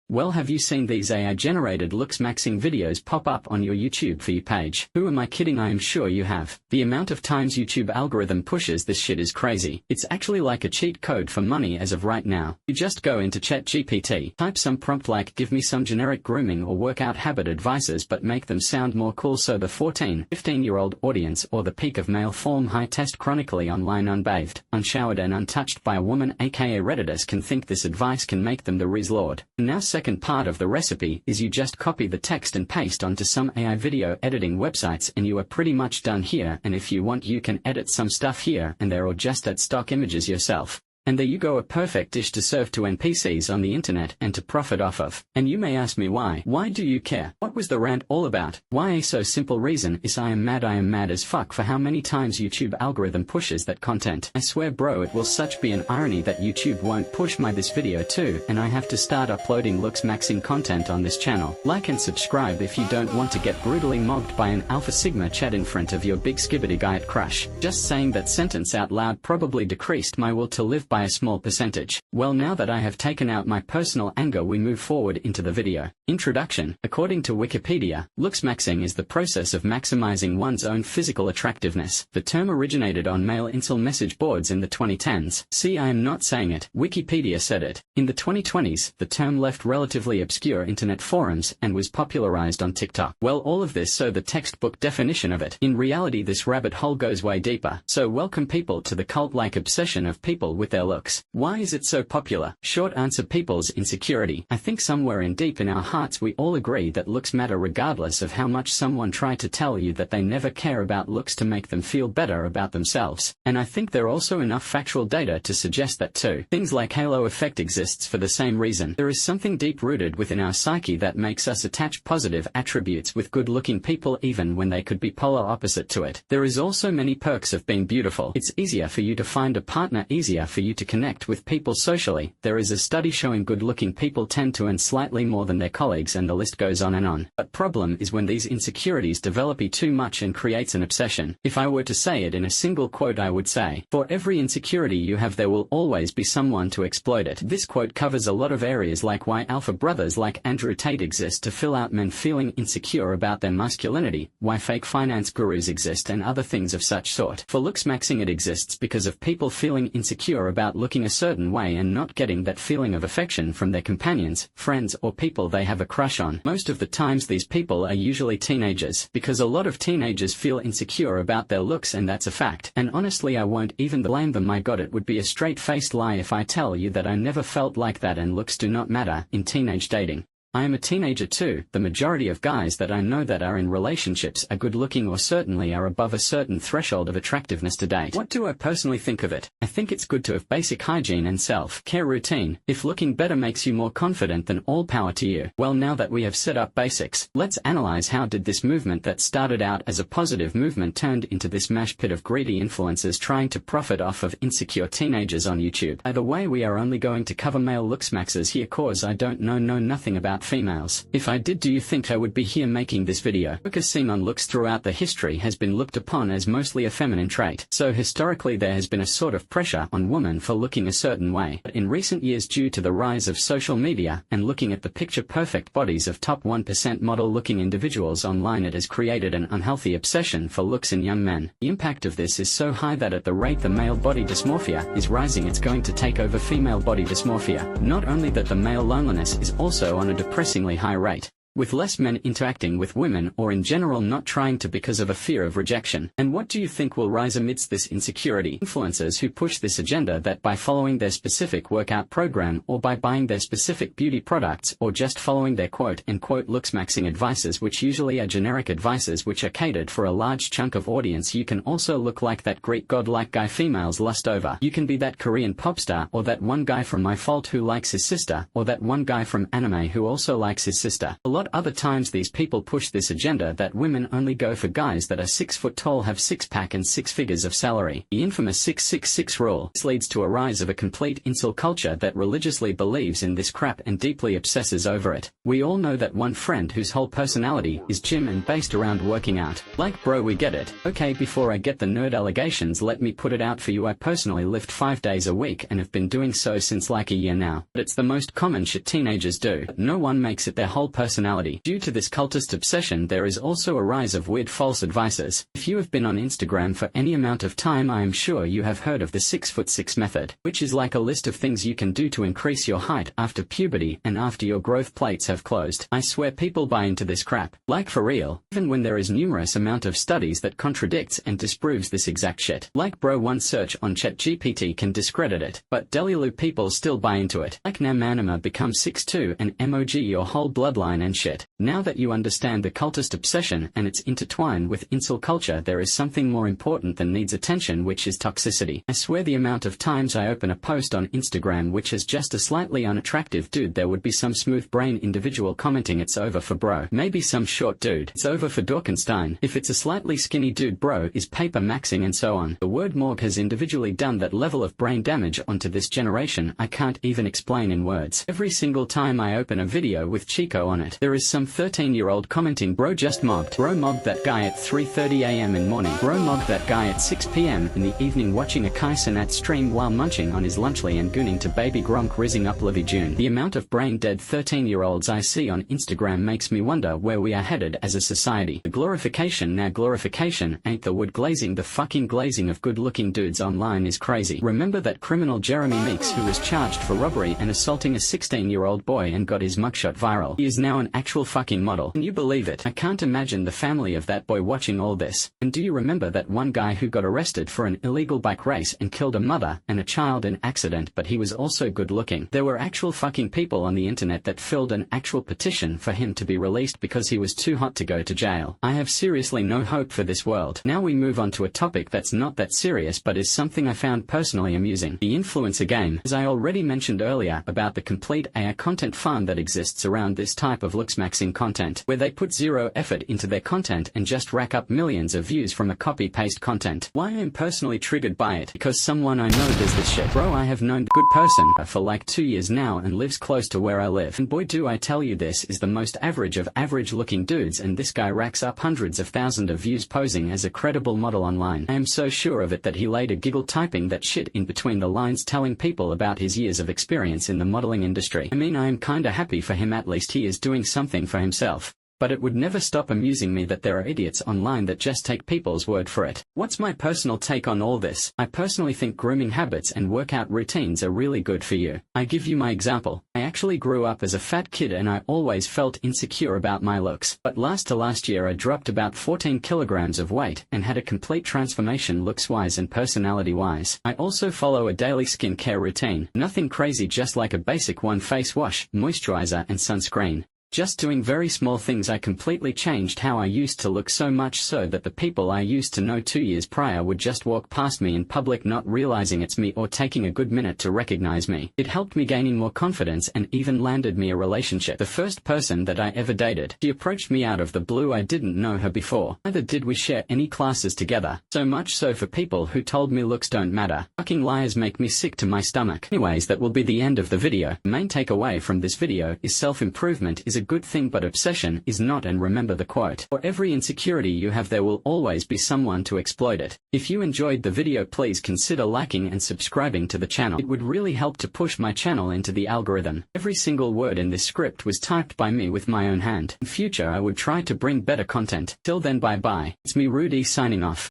Well, have you seen these AI-generated Looksmaxxing videos pop up on your YouTube For You page? Who am I kidding? I am sure you have. The amount of times YouTube algorithm pushes this shit is crazy. It's actually like a cheat code for money as of right now. You just go into ChatGPT, type some prompt like give me some generic grooming or workout habit advices but make them sound more cool so the 14-15-year-old audience or the peak of male form high test chronically online unbathed, unshowered and untouched by a woman aka Redditors can think this advice can make them the Riz Lord. And now second part of the recipe is you just copy the text and paste onto some AI video editing websites and you are pretty much done here, and if you want you can edit some stuff here and there or just add stock images yourself. And there you go, a perfect dish to serve to NPCs on the internet and to profit off of. And you may ask me why. Why do you care? What was the rant all about? Why? A so simple reason is I am mad as fuck for how many times YouTube algorithm pushes that content. I swear bro, it will such be an irony that YouTube won't push this video too and I have to start uploading Looksmaxxing content on this channel. Like and subscribe if you don't want to get brutally mobbed by an Alpha Sigma chat in front of your big skibbity guy at crush. Just saying that sentence out loud probably decreased my will to live by a small percentage. Well, now that I have taken out my personal anger, we move forward into the video. Introduction. According to Wikipedia, Looksmaxxing is the process of maximizing one's own physical attractiveness. The term originated on male incel message boards in the 2010s. See, I am not saying it. Wikipedia said it. In the 2020s, the term left relatively obscure internet forums and was popularized on TikTok. Well, all of this so the textbook definition of it. In reality, this rabbit hole goes way deeper. So welcome people to the cult-like obsession of people with their looks. Why is it so popular? Short answer: people's insecurity. I think somewhere in deep in our hearts we all agree that looks matter regardless of how much someone try to tell you that they never care about looks to make them feel better about themselves. And I think there are also enough factual data to suggest that too. Things like halo effect exists for the same reason. There is something deep-rooted within our psyche that makes us attach positive attributes with good-looking people even when they could be polar opposite to it. There is also many perks of being beautiful. It's easier for you to find a partner, easier for you to connect with people socially. There is a study showing good-looking people tend to earn slightly more than their colleagues and the list goes on and on. But problem is when these insecurities develop too much and creates an obsession. If I were to say it in a single quote, I would say, for every insecurity you have there will always be someone to exploit it. This quote covers a lot of areas like why alpha brothers like Andrew Tate exist to fill out men feeling insecure about their masculinity, why fake finance gurus exist and other things of such sort. For Looksmaxxing it exists because of people feeling insecure about looking a certain way and not getting that feeling of affection from their companions, friends or people they have a crush on. Most of the times these people are usually teenagers, because a lot of teenagers feel insecure about their looks and that's a fact. And honestly I won't even blame them. My god, it would be a straight-faced lie if I tell you that I never felt like that and looks do not matter in teenage dating. I am a teenager too. The majority of guys that I know that are in relationships are good looking or certainly are above a certain threshold of attractiveness to date. What do I personally think of it? I think it's good to have basic hygiene and self-care routine. If looking better makes you more confident, then all power to you. Well, now that we have set up basics, let's analyze how did this movement that started out as a positive movement turned into this mash pit of greedy influencers trying to profit off of insecure teenagers on YouTube. By the way, we are only going to cover male looksmaxers here cause I don't know nothing about females. If I did, do you think I would be here making this video? Focusing on looks throughout the history has been looked upon as mostly a feminine trait. So historically there has been a sort of pressure on women for looking a certain way. But in recent years, due to the rise of social media and looking at the picture perfect bodies of top 1% model looking individuals online, it has created an unhealthy obsession for looks in young men. The impact of this is so high that at the rate the male body dysmorphia is rising, it's going to take over female body dysmorphia. Not only that, the male loneliness is also on a depressingly high rate, with less men interacting with women or in general not trying to because of a fear of rejection. And what do you think will rise amidst this insecurity? Influencers who push this agenda that by following their specific workout program or by buying their specific beauty products or just following their quote-unquote Looksmaxxing advices, which usually are generic advices which are catered for a large chunk of audience. You can also look like that Greek god-like guy females lust over. You can be that Korean pop star or that one guy from My Fault who likes his sister or that one guy from anime who also likes his sister. A lot what other times these people push this agenda that women only go for guys that are 6 foot tall, have six-pack and six figures of salary. The infamous 666 rule. This leads to a rise of a complete incel culture that religiously believes in this crap and deeply obsesses over it. We all know that one friend whose whole personality is gym and based around working out. Like, bro, we get it. Okay, before I get the nerd allegations, let me put it out for you. I personally lift 5 days a week and have been doing so since like a year now. But it's the most common shit teenagers do. But no one makes it their whole personality. Due to this cultist obsession, there is also a rise of weird false advices. If you have been on Instagram for any amount of time, I am sure you have heard of the 6'6" method, which is like a list of things you can do to increase your height after puberty and after your growth plates have closed. I swear people buy into this crap. Like, for real, even when there is numerous amount of studies that contradicts and disproves this exact shit. Like, bro, one search on ChatGPT can discredit it, but Delulu people still buy into it. Like, now manima become 6'2" and emoji your whole bloodline and shit. Now that you understand the cultist obsession and its intertwine with incel culture, there is something more important than needs attention, which is toxicity. I swear the amount of times I open a post on Instagram which is just a slightly unattractive dude, there would be some smooth brain individual commenting, "It's over for bro." Maybe some short dude, "It's over for Dorkenstein." If it's a slightly skinny dude, "Bro is paper maxing," and so on. The word morgue has individually done that level of brain damage onto this generation I can't even explain in words. Every single time I open a video with Chico on it, there is some 13-year-old commenting, "Bro just mobbed. Bro mobbed that guy at 3:30 a.m. in morning. Bro mobbed that guy at 6 p.m. in the evening, watching a Kai Cenat stream while munching on his lunchley and gooning to baby Gronk rizzing up Livy June." The amount of brain-dead 13-year-olds I see on Instagram makes me wonder where we are headed as a society. The glorification, now glorification ain't the wood glazing, the fucking glazing of good-looking dudes online is crazy. Remember that criminal Jeremy Meeks who was charged for robbery and assaulting a 16-year-old boy and got his mugshot viral? He is now an actual fucking model. Can you believe it? I can't imagine the family of that boy watching all this. And do you remember that one guy who got arrested for an illegal bike race and killed a mother and a child in accident, but he was also good looking? There were actual fucking people on the internet that filled an actual petition for him to be released because he was too hot to go to jail. I have seriously no hope for this world. Now we move on to a topic that's not that serious but is something I found personally amusing. The influencer game. As I already mentioned earlier about the complete AI content farm that exists around this type of Looksmaxxing content, where they put zero effort into their content and just rack up millions of views from a copy-paste content. Why I am personally triggered by it? Because someone I know does this shit. Bro, I have known the good person for like 2 years now and lives close to where I live. And boy do I tell you, this is the most average of average looking dudes, and this guy racks up hundreds of thousands of views posing as a credible model online. I am so sure of it that he laid a giggle typing that shit in between the lines, telling people about his years of experience in the modeling industry. I mean, I am kinda happy for him, at least he is doing something for himself. But it would never stop amusing me that there are idiots online that just take people's word for it. What's my personal take on all this? I personally think grooming habits and workout routines are really good for you. I give you my example. I actually grew up as a fat kid and I always felt insecure about my looks. But last year I dropped about 14 kilograms of weight and had a complete transformation looks-wise and personality-wise. I also follow a daily skincare routine. Nothing crazy, just like a basic one: face wash, moisturizer and sunscreen. Just doing very small things, I completely changed how I used to look, so much so that the people I used to know 2 years prior would just walk past me in public not realizing it's me or taking a good minute to recognize me. It helped me gaining more confidence and even landed me a relationship. The first person that I ever dated, she approached me out of the blue. I didn't know her before. Neither did we share any classes together. So much so for people who told me looks don't matter. Fucking liars make me sick to my stomach. Anyways, that will be the end of the video. The main takeaway from this video is self-improvement is a good thing, but obsession is not. And remember the quote: for every insecurity you have, there will always be someone to exploit it. If you enjoyed the video, please consider liking and subscribing to the channel. It would really help to push my channel into the algorithm. Every single word in this script was typed by me with my own hand. In future I would try to bring better content. Till then, bye bye. It's me, Rudy, signing off.